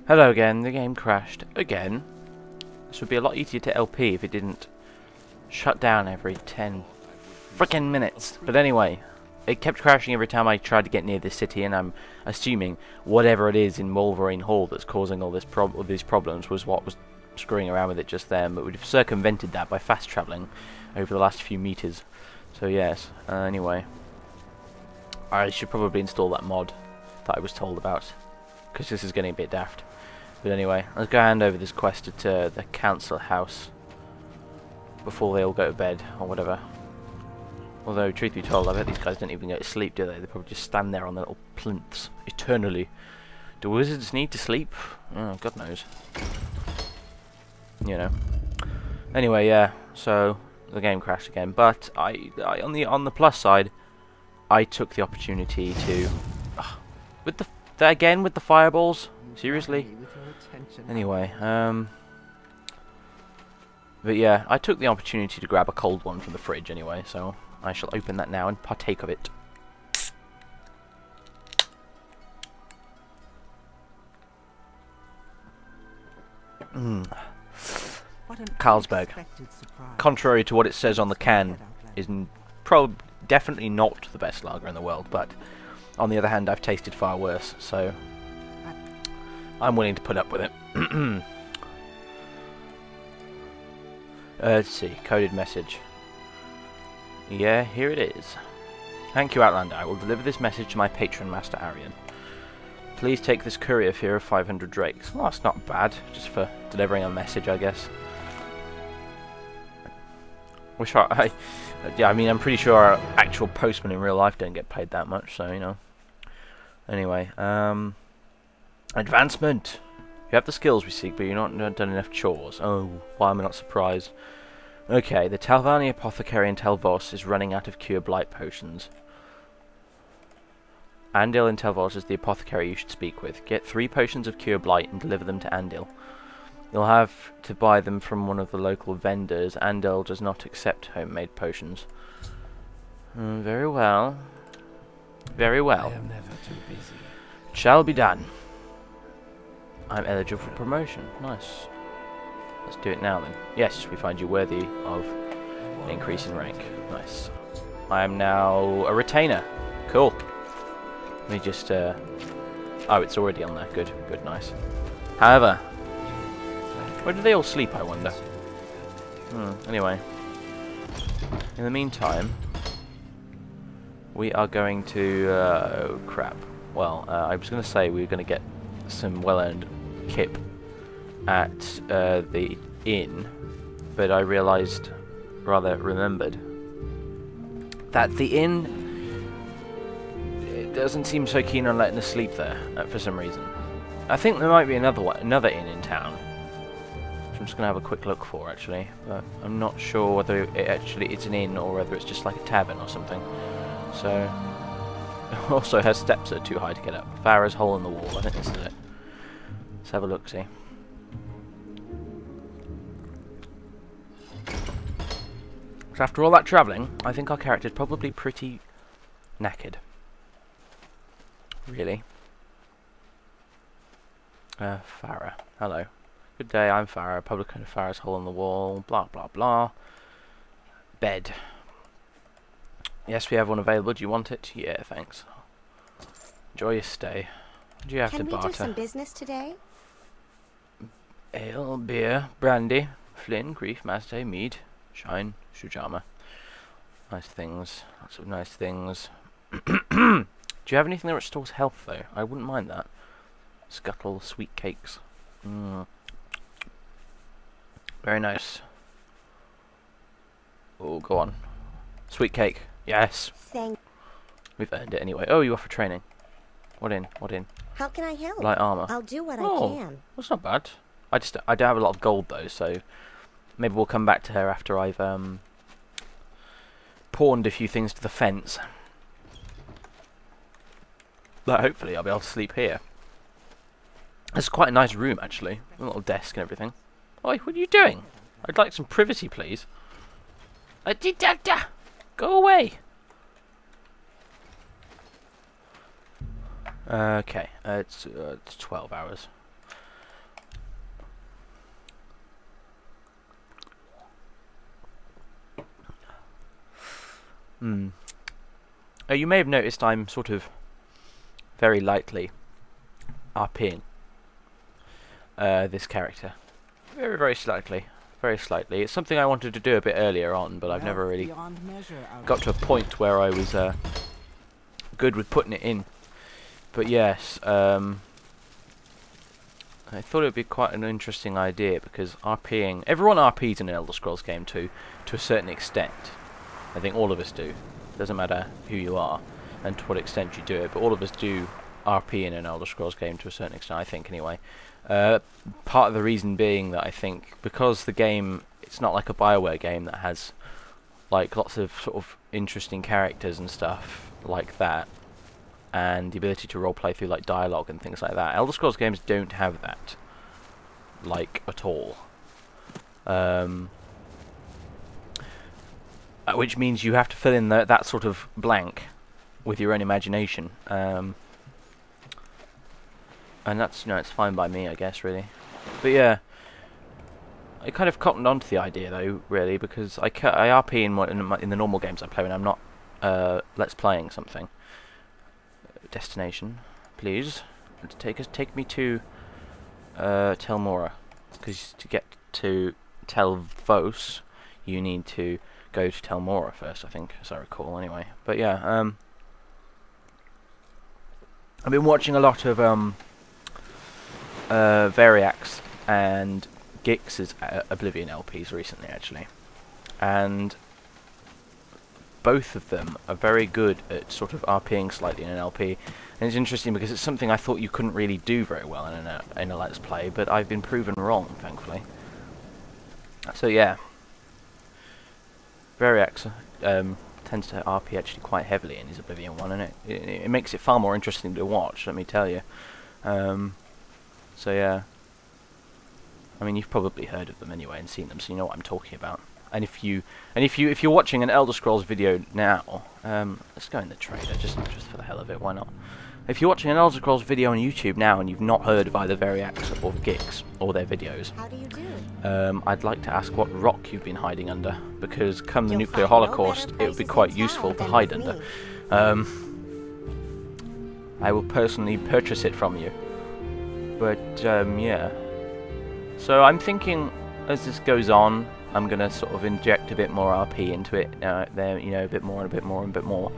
Hello again, the game crashed again. This would be a lot easier to LP if it didn't shut down every 10 frickin' minutes. But anyway, it kept crashing every time I tried to get near this city, and I'm assuming whatever it is in Wolverine Hall that's causing all these problems was what was screwing around with it just then, but we've circumvented that by fast travelling over the last few meters. So yes, anyway, I should probably install that mod that I was told about, because this is getting a bit daft. But anyway, let's go hand over this quest to the council house before they all go to bed, or whatever. Although, truth be told, I bet these guys don't even go to sleep, do they? They probably just stand there on their little plinths eternally. Do wizards need to sleep? Oh, God knows. You know. Anyway, yeah, so the game crashed again, but I on the plus side, I took the opportunity to with the fireballs. Seriously? Anyway, but yeah, I took the opportunity to grab a cold one from the fridge anyway, so I shall open that now and partake of it. Carlsberg. Contrary to what it says on the can, is definitely not the best lager in the world, but on the other hand, I've tasted far worse, so I'm willing to put up with it. Let's see, coded message. Yeah, here it is. Thank you, Outlander. I will deliver this message to my patron, Master Arian. Please take this courier fee of 500 drakes. Well, that's not bad, just for delivering a message, I guess. Yeah, I mean, I'm pretty sure our actual postmen in real life don't get paid that much, so, you know. Anyway, advancement. You have the skills we seek, but you've not done enough chores. Oh, why am I not surprised? Okay, the Telvanni apothecary in Tel Vos is running out of cure blight potions. Andil in Tel Vos is the apothecary you should speak with. Get 3 potions of cure blight and deliver them to Andil. You'll have to buy them from one of the local vendors. Andil does not accept homemade potions. Very well. Very well. I am never too busy. Shall be done. I'm eligible for promotion. Nice. Let's do it now then. Yes, we find you worthy of an increase in rank. Nice. I am now a retainer. Cool. Let me just oh, it's already on there. Good, good, nice. However, where do they all sleep, I wonder? Anyway. In the meantime, we are going to oh crap. Well, I was going to say we were going to get some well-earned kip at the inn, but I remembered that the inn doesn't seem so keen on letting us sleep there for some reason. I think there might be another inn in town, which I'm just going to have a quick look for actually, but I'm not sure whether it's an inn or whether it's just like a tavern or something. So, also her steps are too high to get up. Farah's hole in the wall, I think this is it. Let's have a look, see. So after all that travelling, I think our character's probably pretty knackered. Really. Farah. Hello. Good day, I'm Farah, publican of Farah's hole in the wall, blah blah blah. Bed. Yes, we have one available. Do you want it? Yeah, thanks. Enjoy your stay. What do you have to barter? Can we do some business today? Ale, beer, brandy, flin, grief, maste, mead, shine, shujama. Nice things. Lots of nice things. Do you have anything that restores health, though? I wouldn't mind that. Scuttle, sweet cakes. Very nice. Oh, go on. Sweet cake. Yes. Thank. We've earned it anyway. Oh, you offer training. What in? What in? How can I help? Light armor. I'll do what I can. That's not bad. I don't have a lot of gold though, so maybe we'll come back to her after I've pawned a few things to the fence. But hopefully I'll be able to sleep here. It's quite a nice room actually, a little desk and everything. Oi, what are you doing? I'd like some privacy, please. Go away. Okay, it's 12 hours. You may have noticed I'm sort of very lightly RPing this character. Very, very slightly. Very slightly. It's something I wanted to do a bit earlier on, but I've never really got to a point where I was good with putting it in. But yes, I thought it would be quite an interesting idea, because RPing... Everyone RPs in an Elder Scrolls game to a certain extent. I think all of us do. Doesn't matter who you are and to what extent you do it, but all of us do RP in an Elder Scrolls game to a certain extent, I think, anyway. Part of the reason being that I think because the game, it's not like a BioWare game that has like lots of sort of interesting characters and stuff like that, and the ability to roleplay through like dialogue and things like that. Elder Scrolls games don't have that, like, at all. Which means you have to fill in that sort of blank with your own imagination. And that's, it's fine by me, I guess, really. But yeah, I kind of cottoned onto the idea, though, really, because I RP in the normal games I play when I'm not let's playing something. Destination, please. Take me to Tel Mora, because to get to Tel Vos, you need to go to Tel Mora first, I think, as I recall, anyway. But yeah, I've been watching a lot of Variax and Gix's Oblivion LPs recently, actually, and both of them are very good at sort of RPing slightly in an LP, and it's interesting because it's something I thought you couldn't really do very well in a Let's Play, but I've been proven wrong, thankfully. So yeah, Variax tends to RP actually quite heavily in his Oblivion one, and it makes it far more interesting to watch, let me tell you. So yeah, I mean, you've probably heard of them anyway and seen them, so you know what I'm talking about. And if you're watching an Elder Scrolls video now, let's go in the trailer just for the hell of it, why not? If you're watching an Elder Scrolls video on YouTube now and you've not heard of either Variax or Gix or their videos, how do you do? I'd like to ask what rock you've been hiding under, because come the nuclear holocaust, it would be quite useful to hide under. I will personally purchase it from you. But yeah. So I'm thinking, as this goes on, I'm gonna sort of inject a bit more RP into it. There, a bit more and a bit more and a bit more,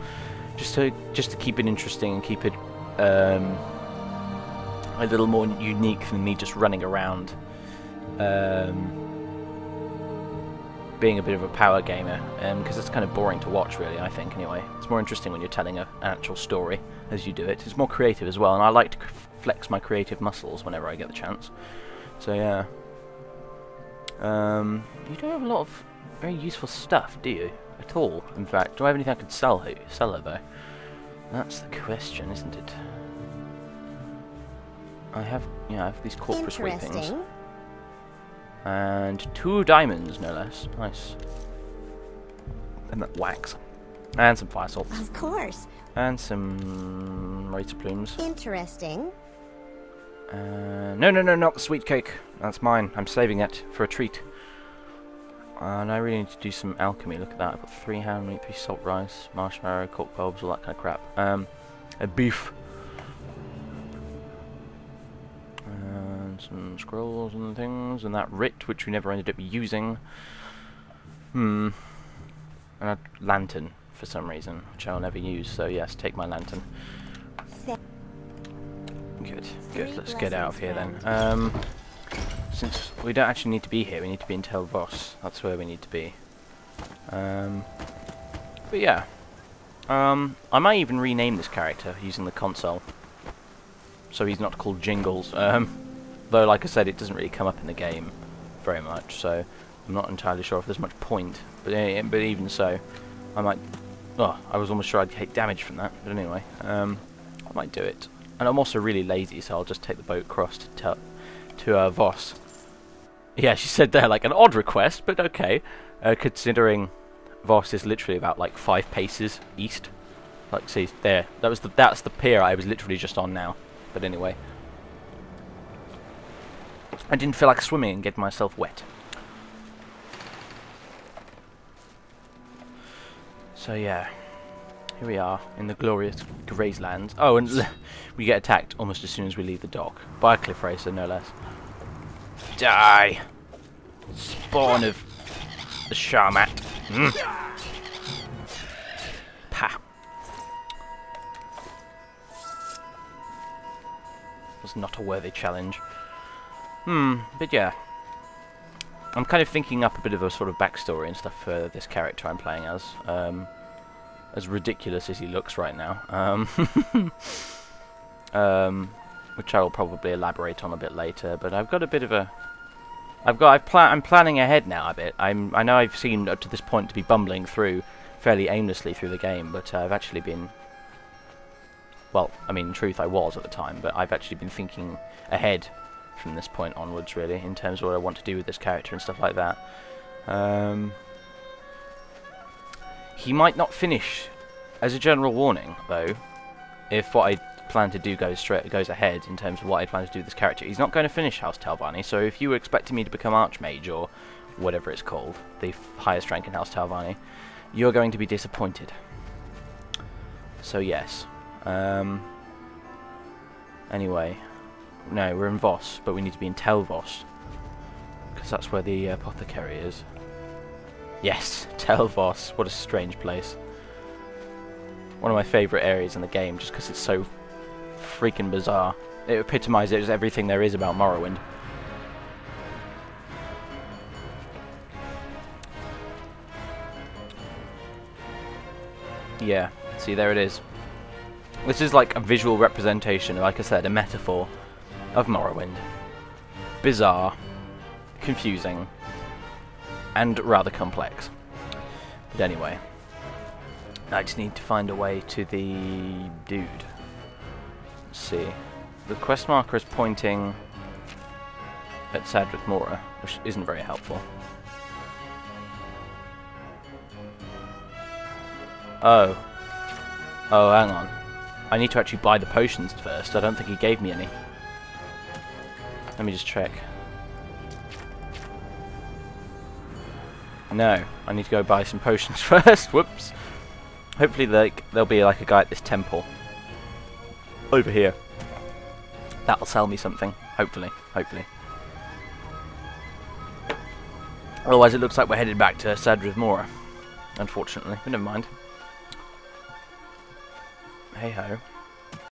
just to keep it interesting and keep it a little more unique than me just running around, being a bit of a power gamer, because it's kind of boring to watch, really. I think, anyway. It's more interesting when you're telling an actual story as you do it. It's more creative as well, and I like to flex my creative muscles whenever I get the chance. So yeah. You don't have a lot of very useful stuff, do you? At all, in fact. Do I have anything I could sell her, though? That's the question, isn't it? I have these corpus weight things. And 2 diamonds, no less. Nice. And that wax. And some fire salts. Of course. And some razor plumes. Interesting. No, not the sweet cake. That's mine. I'm saving it for a treat. And I really need to do some alchemy. Look at that. I've got 3 ham meat, 3 salt rice, marshmallow, cork bulbs, all that kind of crap. A beef. And some scrolls and things. And that writ, which we never ended up using. And a lantern, for some reason, which I'll never use. So yes, take my lantern. Good. Let's get out of here then. Since we don't actually need to be here, we need to be in Tel Vos. That's where we need to be. But yeah. I might even rename this character using the console, so he's not called Jingles. Though, like I said, it doesn't really come up in the game very much, so I'm not entirely sure if there's much point. But even so, I might... Oh, I was almost sure I'd take damage from that. But anyway, I might do it. And I'm also really lazy, so I'll just take the boat across to Vos. Yeah, she said there, like, an odd request, but okay. Considering Vos is literally about, like, 5 paces east. Like, see, there. That's the pier I was literally just on now. But anyway. I didn't feel like swimming and getting myself wet. So yeah, here we are in the glorious Grazelands. Oh, and we get attacked almost as soon as we leave the dock by a cliff racer, no less. Die, spawn of the Sharmat. Pa. Was not a worthy challenge. But yeah. I'm kind of thinking up a bit of a sort of backstory and stuff for this character I'm playing as ridiculous as he looks right now. Which I will probably elaborate on a bit later, but I've got a bit of a... I'm planning ahead now a bit. I know I've seemed up to this point to be bumbling through fairly aimlessly through the game, but I've actually been... Well, I mean, in truth I was at the time, but I've actually been thinking ahead from this point onwards, really, in terms of what I want to do with this character and stuff like that. He might not finish, as a general warning, though, if what I plan to do goes ahead in terms of what I plan to do with this character. He's not going to finish House Telvanni, so if you were expecting me to become Archmage, or whatever it's called, the highest rank in House Telvanni, you're going to be disappointed. So yes. Anyway, no, we're in Vos, but we need to be in Tel Vos, because that's where the apothecary is. Yes, Tel Vos. What a strange place. One of my favourite areas in the game, just because it's so freaking bizarre. It epitomises everything there is about Morrowind. Yeah, see, there it is. This is like a visual representation, like I said, a metaphor of Morrowind. Bizarre, confusing, and rather complex. But anyway, I just need to find a way to the dude. Let's see. The quest marker is pointing at Sadrith Mora, which isn't very helpful. Oh. Oh, hang on. I need to actually buy the potions first. I don't think he gave me any. Let me just check. No, I need to go buy some potions first. Whoops. Hopefully there'll be like a guy at this temple. Over here. That'll sell me something. Hopefully. Hopefully. Otherwise it looks like we're headed back to Sadrith Mora. Unfortunately. But never mind. Hey ho.